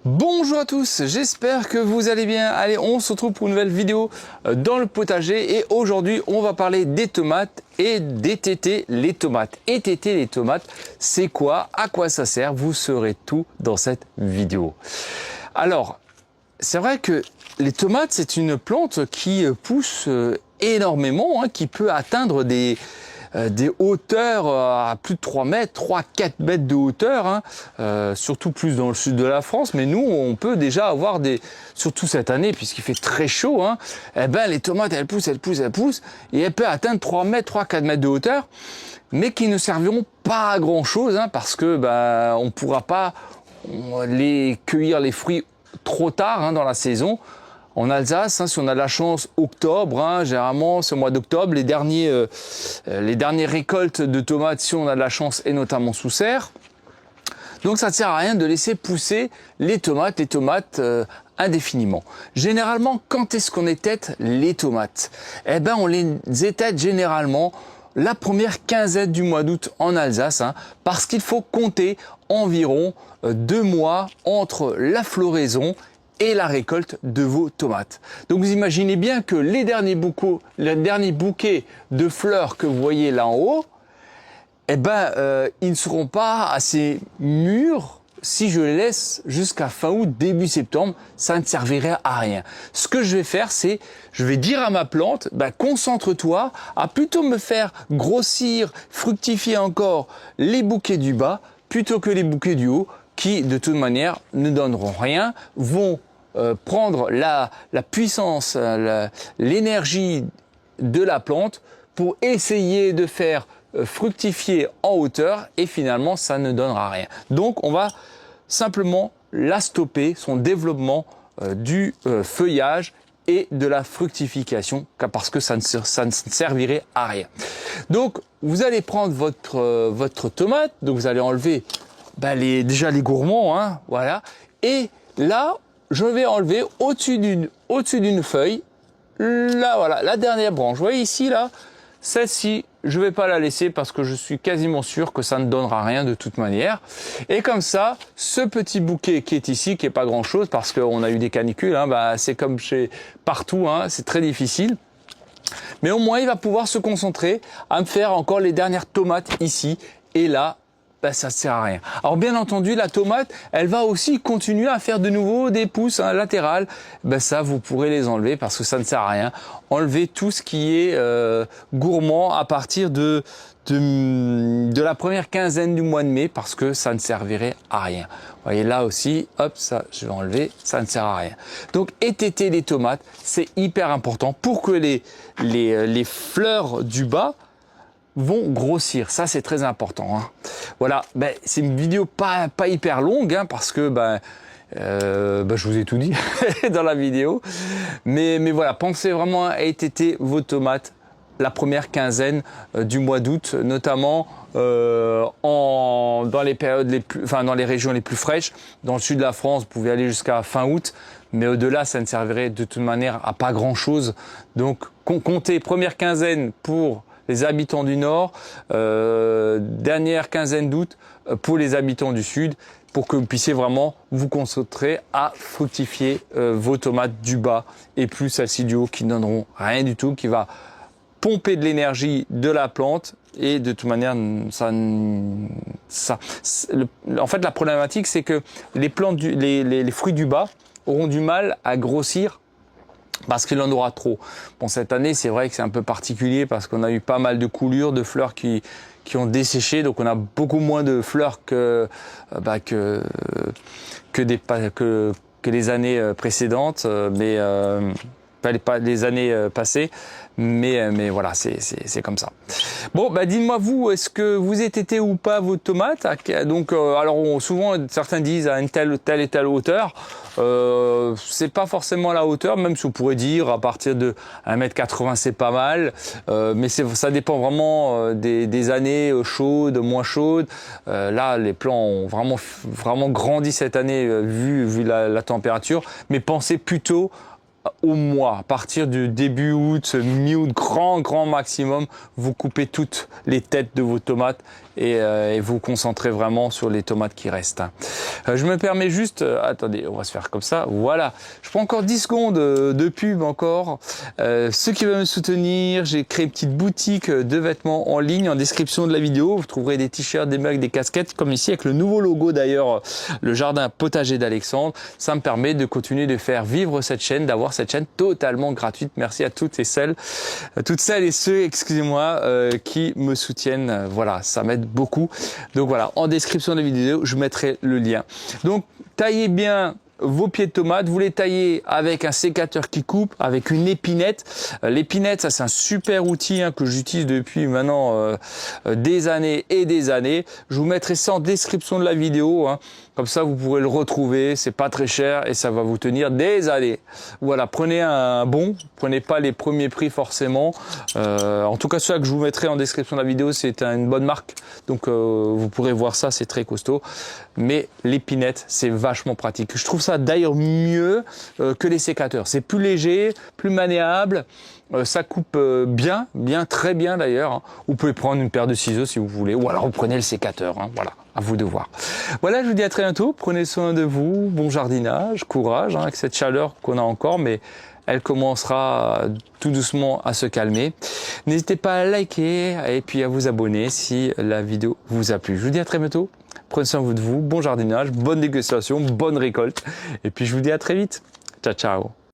Bonjour à tous, j'espère que vous allez bien. Allez, on se retrouve pour une nouvelle vidéo dans le potager et aujourd'hui on va parler des tomates et d'étêter les tomates. Étêter les tomates, c'est quoi? À quoi ça sert? Vous saurez tout dans cette vidéo. Alors, c'est vrai que les tomates, c'est une plante qui pousse énormément, qui peut atteindre des hauteurs à plus de 3 mètres, 3-4 mètres de hauteur, surtout plus dans le sud de la France. Mais nous, on peut déjà avoir surtout cette année, puisqu'il fait très chaud, les tomates, elles poussent, et elles peuvent atteindre 3 mètres, 3-4 mètres de hauteur, mais qui ne serviront pas à grand chose, parce que on ne pourra pas cueillir les fruits trop tard dans la saison. En Alsace, si on a de la chance, octobre, généralement c'est au mois d'octobre, les dernières récoltes de tomates, si on a de la chance, et notamment sous serre. Donc ça ne sert à rien de laisser pousser les tomates indéfiniment. Généralement, quand est-ce qu'on étête les tomates? On les étête généralement la première quinzaine du mois d'août en Alsace, parce qu'il faut compter environ 2 mois entre la floraison et la récolte de vos tomates. Donc vous imaginez bien que les derniers bouquets de fleurs que vous voyez là en haut, ils ne seront pas assez mûrs si je les laisse jusqu'à fin août, début septembre, ça ne servirait à rien. Ce que je vais faire, c'est, je vais dire à ma plante, concentre-toi à plutôt me faire grossir, fructifier encore les bouquets du bas, plutôt que les bouquets du haut, qui de toute manière ne donneront rien, vont prendre la puissance, l'énergie de la plante pour essayer de faire fructifier en hauteur et finalement ça ne donnera rien. Donc on va simplement la stopper, son développement du feuillage et de la fructification, parce que ça ne servirait à rien. Donc vous allez prendre votre tomate, donc vous allez enlever déjà les gourmands, voilà, et là je vais enlever au-dessus d'une feuille, là voilà, la dernière branche. Vous voyez ici là, celle-ci, je vais pas la laisser parce que je suis quasiment sûr que ça ne donnera rien de toute manière. Et comme ça, ce petit bouquet qui est ici, qui est pas grand-chose parce qu'on a eu des canicules, c'est comme partout, c'est très difficile. Mais au moins, il va pouvoir se concentrer à me faire encore les dernières tomates ici et là. Ça ne sert à rien. Alors bien entendu, la tomate, elle va aussi continuer à faire de nouveau des pousses latérales. Ça, vous pourrez les enlever parce que ça ne sert à rien. Enlevez tout ce qui est gourmand à partir de la première quinzaine du mois de mai parce que ça ne servirait à rien. Vous voyez là aussi, hop, ça, je vais enlever, ça ne sert à rien. Donc étêter les tomates, c'est hyper important pour que les fleurs du bas vont grossir. Ça, c'est très important. Voilà, c'est une vidéo pas hyper longue parce que je vous ai tout dit dans la vidéo. Mais voilà, pensez vraiment à étêter vos tomates la première quinzaine du mois d'août, notamment dans les périodes dans les régions les plus fraîches. Dans le sud de la France, vous pouvez aller jusqu'à fin août, mais au-delà, ça ne servirait de toute manière à pas grand-chose. Donc, comptez première quinzaine pour les habitants du Nord, dernière quinzaine d'août pour les habitants du Sud, pour que vous puissiez vraiment vous concentrer à fructifier vos tomates du bas et plus celles-ci du haut qui ne donneront rien du tout, qui va pomper de l'énergie de la plante et de toute manière, en fait, la problématique, c'est que les fruits du bas auront du mal à grossir parce qu'il en aura trop. Bon, cette année, c'est vrai que c'est un peu particulier parce qu'on a eu pas mal de coulures, de fleurs qui ont desséché, donc on a beaucoup moins de fleurs que les années précédentes, pas les années passées, mais voilà, c'est comme ça. Bon, dites-moi vous, est-ce que vous étêtez ou pas vos tomates? Donc, souvent certains disent à une telle et telle hauteur. C'est pas forcément la hauteur, même si on pourrait dire à partir de 1,80 m c'est pas mal, mais ça dépend vraiment des années chaudes, moins chaudes. Là, les plants ont vraiment grandi cette année vu la température, mais pensez plutôt au mois, à partir du début août, mi-août, grand maximum, vous coupez toutes les têtes de vos tomates et vous concentrez vraiment sur les tomates qui restent. Je me permets juste, attendez, on va se faire comme ça, voilà. Je prends encore 10 secondes de pub encore. Ceux qui veulent me soutenir, j'ai créé une petite boutique de vêtements en ligne en description de la vidéo. Vous trouverez des t-shirts, des mugs, des casquettes comme ici avec le nouveau logo d'ailleurs, le jardin potager d'Alexandre. Ça me permet de continuer de faire vivre cette chaîne, d'avoir cette chaîne totalement gratuite. Merci à toutes celles et ceux, excusez-moi, qui me soutiennent. Voilà, ça m'aide beaucoup. Donc voilà, en description de la vidéo, je mettrai le lien. Donc, taillez bien vos pieds de tomates, vous les taillez avec un sécateur qui coupe, avec une épinette. L'épinette, ça c'est un super outil que j'utilise depuis maintenant des années et des années. Je vous mettrai ça en description de la vidéo, comme ça vous pourrez le retrouver, c'est pas très cher et ça va vous tenir des années. Voilà, prenez un bon, prenez pas les premiers prix forcément. En tout cas, ceux que je vous mettrai en description de la vidéo, c'est une bonne marque, donc vous pourrez voir ça, c'est très costaud. Mais l'épinette, c'est vachement pratique. Je trouve ça d'ailleurs mieux que les sécateurs. C'est plus léger, plus maniable. Ça coupe bien, très bien d'ailleurs. Vous pouvez prendre une paire de ciseaux si vous voulez, ou alors vous prenez le sécateur. Voilà, à vous de voir. Voilà, je vous dis à très bientôt. Prenez soin de vous, bon jardinage, courage avec cette chaleur qu'on a encore, mais elle commencera tout doucement à se calmer. N'hésitez pas à liker et puis à vous abonner si la vidéo vous a plu. Je vous dis à très bientôt. Prenez soin de vous, bon jardinage, bonne dégustation, bonne récolte. Et puis je vous dis à très vite. Ciao, ciao.